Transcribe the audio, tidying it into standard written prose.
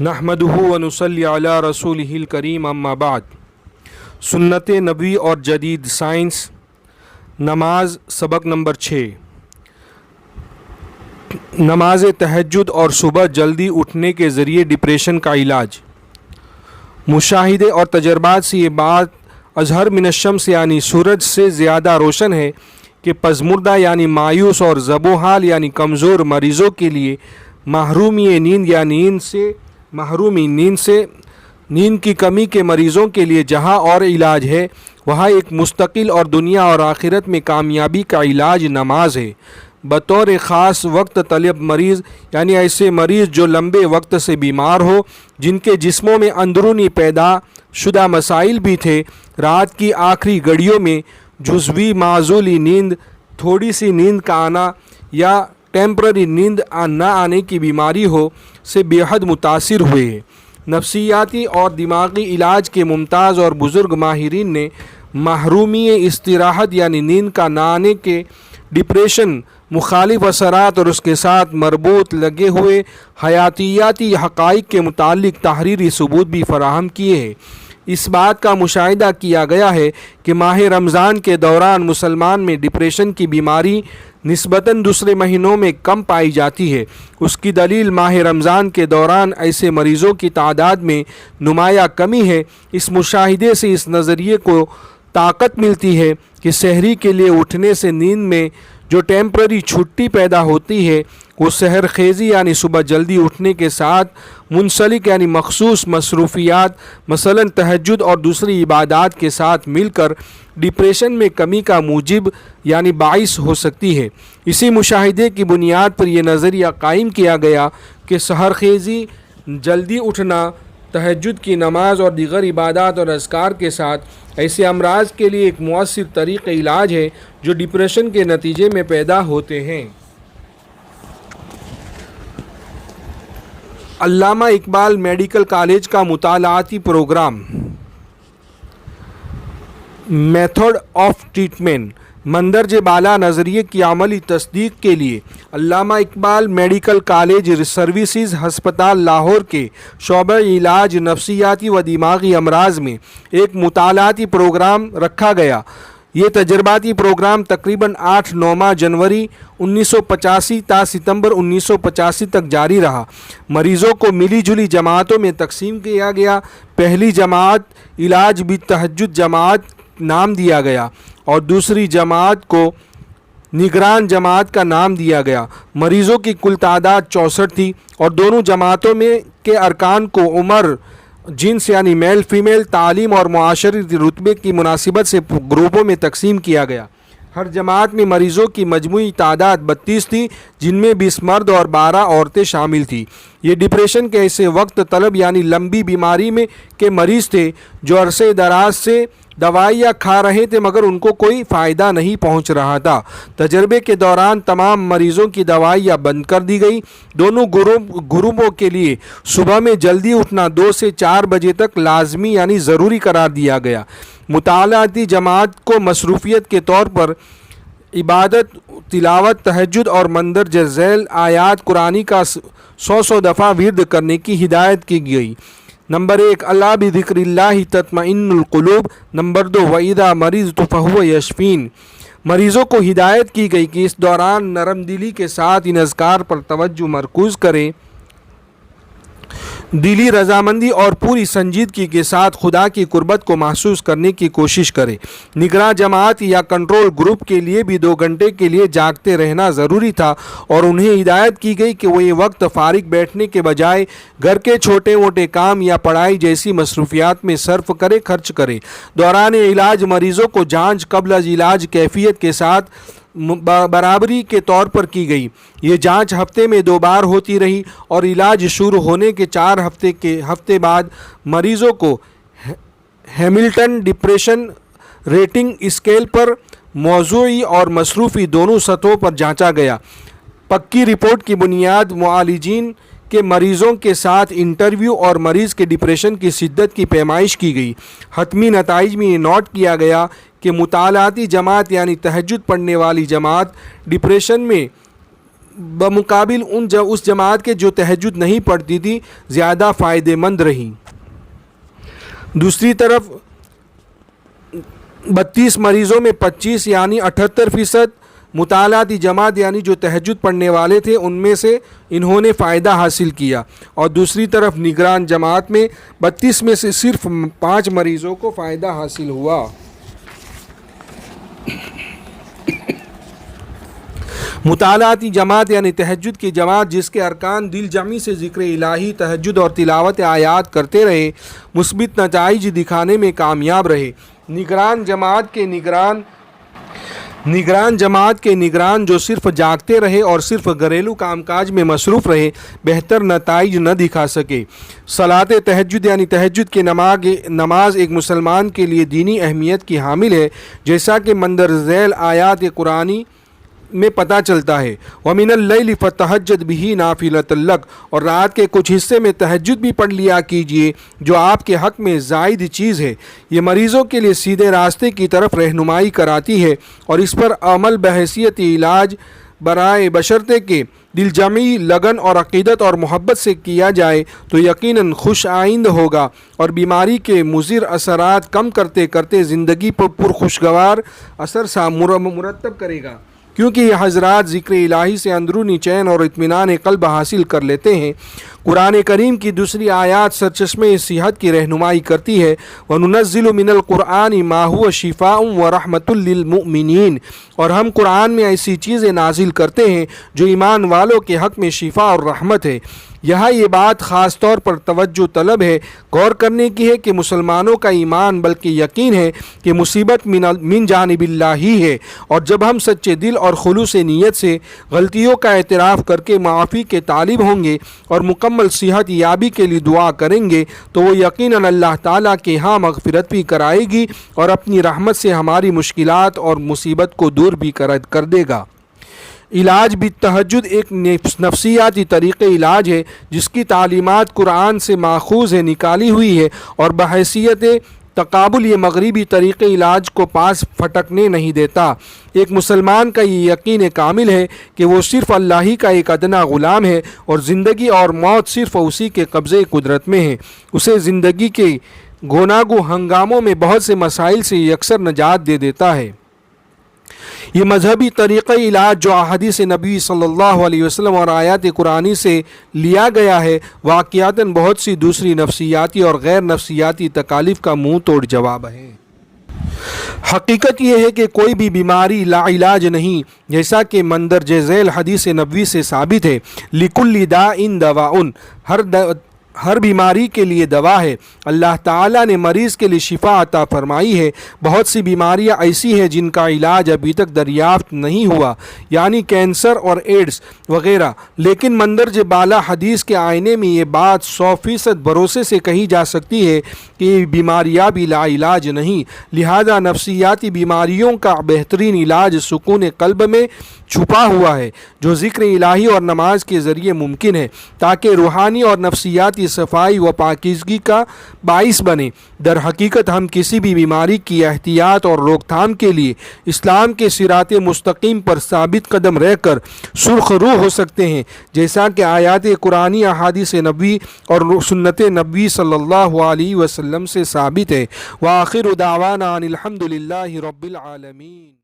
نحمدہ ونصلی علی رسولہ الکریم اما بعد۔ سنت نبوی اور جدید سائنس، نماز، سبق نمبر 6۔ نماز تہجد اور صبح جلدی اٹھنے کے ذریعے ڈپریشن کا علاج۔ مشاہدے اور تجربات سے یہ بات اظہر من الشمس یعنی سورج سے زیادہ روشن ہے کہ پزمردہ یعنی مایوس اور ذبوحال یعنی کمزور مریضوں کے لیے محرومی نیند یا نیند کی کمی کے مریضوں کے لیے جہاں اور علاج ہے، وہاں ایک مستقل اور دنیا اور آخرت میں کامیابی کا علاج نماز ہے۔ بطور خاص وقت طلب مریض یعنی ایسے مریض جو لمبے وقت سے بیمار ہو، جن کے جسموں میں اندرونی پیدا شدہ مسائل بھی تھے، رات کی آخری گھڑیوں میں جزوی معزولی نیند، تھوڑی سی نیند کا آنا یا ٹیمپرری نیند نہ آنے کی بیماری ہو، سے بے حد متاثر ہوئے ہیں۔ نفسیاتی اور دماغی علاج کے ممتاز اور بزرگ ماہرین نے محرومی استراحت یعنی نیند کا نہ آنے کے ڈپریشن، مخالف اثرات اور اس کے ساتھ مربوط لگے ہوئے حیاتیاتی حقائق کے متعلق تحریری ثبوت بھی فراہم کیے ہیں۔ اس بات کا مشاہدہ کیا گیا ہے کہ ماہ رمضان کے دوران مسلمان میں ڈپریشن کی بیماری نسبتاً دوسرے مہینوں میں کم پائی جاتی ہے۔ اس کی دلیل ماہ رمضان کے دوران ایسے مریضوں کی تعداد میں نمایاں کمی ہے۔ اس مشاہدے سے اس نظریے کو طاقت ملتی ہے کہ سحری کے لیے اٹھنے سے نیند میں جو ٹیمپرری چھٹی پیدا ہوتی ہے، وہ سحر خیزی یعنی صبح جلدی اٹھنے کے ساتھ منسلک یعنی مخصوص مصروفیات مثلاً تہجد اور دوسری عبادات کے ساتھ مل کر ڈپریشن میں کمی کا موجب یعنی باعث ہو سکتی ہے۔ اسی مشاہدے کی بنیاد پر یہ نظریہ قائم کیا گیا کہ سحر خیزی، جلدی اٹھنا، تہجد کی نماز اور دیگر عبادات اور اذکار کے ساتھ ایسے امراض کے لیے ایک مؤثر طریق علاج ہے جو ڈپریشن کے نتیجے میں پیدا ہوتے ہیں۔ علامہ اقبال میڈیکل کالج کا مطالعاتی پروگرام میتھڈ آف ٹریٹمنٹ مندرجہ بالا نظریے کی عملی تصدیق کے لیے علامہ اقبال میڈیکل کالج سروسز ہسپتال لاہور کے شعبہ علاج نفسیاتی و دماغی امراض میں ایک مطالعاتی پروگرام رکھا گیا۔ یہ تجرباتی پروگرام تقریباً 8-9 جنوری 1985 تا ستمبر 1985 تک جاری رہا۔ مریضوں کو ملی جلی جماعتوں میں تقسیم کیا گیا۔ پہلی جماعت علاج بالتہجد جماعت نام دیا گیا اور دوسری جماعت کو نگران جماعت کا نام دیا گیا۔ مریضوں کی کل تعداد 64 تھی اور دونوں جماعتوں میں کے ارکان کو عمر، جنس یعنی میل فیمیل، تعلیم اور معاشرتی رتبے کی مناسبت سے گروپوں میں تقسیم کیا گیا۔ ہر جماعت میں مریضوں کی مجموعی تعداد 32 تھی، جن میں 20 مرد اور 12 عورتیں شامل تھیں۔ یہ ڈپریشن کے ایسے وقت طلب یعنی لمبی بیماری میں کے مریض تھے جو عرصے دراز سے دوائیاں کھا رہے تھے مگر ان کو کوئی فائدہ نہیں پہنچ رہا تھا۔ تجربے کے دوران تمام مریضوں کی دوائیاں بند کر دی گئی۔ دونوں گروپوں کے لیے صبح میں جلدی اٹھنا 2 سے 4 بجے تک لازمی یعنی ضروری قرار دیا گیا۔ مطالعاتی جماعت کو مصروفیت کے طور پر عبادت، تلاوت، تہجد اور مندرجہ ذیل آیات قرآنی کا 100 دفعہ ورد کرنے کی ہدایت کی گئی۔ نمبر 1، اللہ بذکر اللہ تطمئن القلوب۔ نمبر 2، وَإِذَا مَرِضْتُ فَهُوَ يَشْفِينِ۔ مریضوں کو ہدایت کی گئی کہ اس دوران نرم دلی کے ساتھ ان اذکار پر توجہ مرکوز کریں، دلی رضامندی اور پوری سنجیدگی کے ساتھ خدا کی قربت کو محسوس کرنے کی کوشش کریں۔ نگراں جماعت یا کنٹرول گروپ کے لیے بھی 2 گھنٹے کے لیے جاگتے رہنا ضروری تھا اور انہیں ہدایت کی گئی کہ وہ یہ وقت فارغ بیٹھنے کے بجائے گھر کے چھوٹے موٹے کام یا پڑھائی جیسی مصروفیات میں خرچ کریں۔ دوران علاج مریضوں کو جانچ قبل از علاج کیفیت کے ساتھ برابری کے طور پر کی گئی۔ یہ جانچ ہفتے میں 2 بار ہوتی رہی اور علاج شروع ہونے کے 4 ہفتے بعد مریضوں کو ہیملٹن ڈپریشن ریٹنگ اسکیل پر موضوعی اور مصروفی دونوں سطحوں پر جانچا گیا۔ پکی رپورٹ کی بنیاد معالجین کے مریضوں کے ساتھ انٹرویو اور مریض کے ڈپریشن کی شدت کی پیمائش کی گئی۔ حتمی نتائج میں یہ نوٹ کیا گیا کہ مطالعاتی جماعت یعنی تہجد پڑھنے والی جماعت ڈپریشن میں بمقابل اس جماعت کے جو تہجد نہیں پڑھتی تھی زیادہ فائدہ مند رہیں۔ دوسری طرف 32 مریضوں میں 25 یعنی 78% مطالعاتی جماعت یعنی جو تہجد پڑھنے والے تھے ان میں سے انہوں نے فائدہ حاصل کیا، اور دوسری طرف نگران جماعت میں 32 میں سے صرف 5 مریضوں کو فائدہ حاصل ہوا۔ مطالعاتی جماعت یعنی تہجد کی جماعت جس کے ارکان دل جمعی سے ذکر الہی، تہجد اور تلاوت آیات کرتے رہے، مثبت نتائج دکھانے میں کامیاب رہے۔ نگران جماعت کے نگران جو صرف جاگتے رہے اور صرف گھریلو کام کاج میں مصروف رہے، بہتر نتائج نہ دکھا سکے۔ صلاۃ تہجد یعنی تہجد کی نماز ایک مسلمان کے لیے دینی اہمیت کی حامل ہے، جیسا کہ مندرذیل آیات قرآنی میں پتہ چلتا ہے۔ وَمِنَ اللَّيْلِ فَتَہجَّدْ بِهِ نَافِلَةً لَكَ، اور رات کے کچھ حصے میں تہجد بھی پڑھ لیا کیجیے جو آپ کے حق میں زائد چیز ہے۔ یہ مریضوں کے لیے سیدھے راستے کی طرف رہنمائی کراتی ہے، اور اس پر عمل بحیثیت علاج برائے بشرطے کہ دل جمعی، لگن اور عقیدت اور محبت سے کیا جائے تو یقیناً خوش آئند ہوگا، اور بیماری کے مضر اثرات کم کرتے کرتے زندگی پر پرخوشگوار اثر مرتب کرے گا، کیونکہ یہ حضرات ذکر الہی سے اندرونی چین اور اطمینان قلب حاصل کر لیتے ہیں۔ قرآن کریم کی دوسری آیات سرچشمے صحت کی رہنمائی کرتی ہے، وَنُنَزِّلُ مِنَ الْقُرْآنِ مَا هُوَ شِفَاءٌ وَرَحْمَةٌ لِّلْمُؤْمِنِينَ، اور ہم قرآن میں ایسی چیزیں نازل کرتے ہیں جو ایمان والوں کے حق میں شفا اور رحمت ہے۔ یہاں یہ بات خاص طور پر توجہ طلب ہے، غور کرنے کی ہے کہ مسلمانوں کا ایمان بلکہ یقین ہے کہ مصیبت من جانب اللہ ہی ہے، اور جب ہم سچے دل اور خلوص نیت سے غلطیوں کا اعتراف کر کے معافی کے طالب ہوں گے اور مکمل صحت یابی کے لیے دعا کریں گے تو وہ یقیناً اللہ تعالیٰ کے ہاں مغفرت بھی کرائے گی اور اپنی رحمت سے ہماری مشکلات اور مصیبت کو دور بھی کر دے گا۔ علاج بالتہجد ایک نفسیاتی طریق علاج ہے جس کی تعلیمات قرآن سے ماخوذ ہے، نکالی ہوئی ہے، اور بحیثیت تقابل یہ مغربی طریق علاج کو پاس پھٹکنے نہیں دیتا۔ ایک مسلمان کا یہ یقین کامل ہے کہ وہ صرف اللہ ہی کا ایک ادنا غلام ہے، اور زندگی اور موت صرف اسی کے قبضے قدرت میں ہے۔ اسے زندگی کے گوناگو ہنگاموں میں بہت سے مسائل سے یکسر نجات دے دیتا ہے۔ یہ مذہبی طریقہ علاج جو احادیث نبی صلی اللہ علیہ وسلم اور آیات قرآنی سے لیا گیا ہے، واقعتاً بہت سی دوسری نفسیاتی اور غیر نفسیاتی تکالیف کا منہ توڑ جواب ہے۔ حقیقت یہ ہے کہ کوئی بھی بیماری لا علاج نہیں، جیسا کہ مندرجہ ذیل حدیث نبوی سے ثابت ہے، لِكُلِّ دَاءٍ دَوَاءٌ، ہر بیماری کے لیے دوا ہے۔ اللہ تعالیٰ نے مریض کے لیے شفا عطا فرمائی ہے۔ بہت سی بیماریاں ایسی ہیں جن کا علاج ابھی تک دریافت نہیں ہوا، یعنی کینسر اور ایڈز وغیرہ، لیکن مندرجہ بالا حدیث کے آئینے میں یہ بات 100% بھروسے سے کہی جا سکتی ہے کہ یہ بیماریاں بھی لا علاج نہیں۔ لہذا نفسیاتی بیماریوں کا بہترین علاج سکون قلب میں چھپا ہوا ہے، جو ذکر الہی اور نماز کے ذریعے ممکن ہے، تاکہ روحانی اور نفسیاتی صفائی و پاکیزگی کا باعث بنے۔ در حقیقت ہم کسی بھی بیماری کی احتیاط اور روک تھام کے لیے اسلام کے صراط مستقیم پر ثابت قدم رہ کر سرخ روح ہو سکتے ہیں، جیسا کہ آیات قرآنی، احادیث نبوی اور سنت نبوی صلی اللہ علیہ وسلم سے ثابت ہے۔ وآخر دعوانا ان الحمد للہ رب العالمین۔